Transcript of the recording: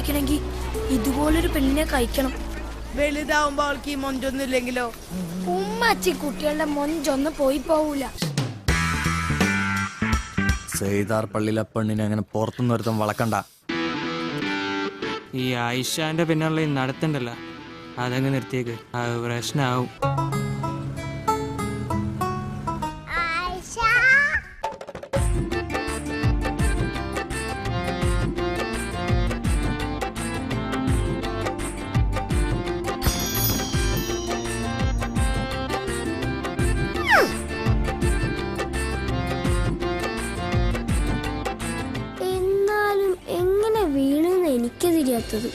കഴിക്കണമെങ്കിൽ ഇതുപോലൊരു പെണ്ണിനെ കഴിക്കണം. വലുതാവുമ്പോ അവൾക്ക് ഈ മൊഞ്ചൊന്നും ഇല്ലെങ്കിലോ? ഉമ്മച്ചി കുട്ടികളുടെ മൊഞ്ചൊന്നും പോയി പോവൂല. സെയ്താർ പള്ളിയിലെ പെണ്ണിനെ അങ്ങനെ പുറത്തുനിന്ന് ഒരുത്തം വളക്കണ്ട. ഈ ആയിഷാന്റെ പിന്നുള്ള ഈ നടത്തണ്ടല്ലോ, അതങ്ങ് നിർത്തിയേക്ക്, അത് പ്രശ്നമാവും. എന്നാലും എങ്ങനെ വീണെന്ന് എനിക്ക് തിരിയാത്തത്.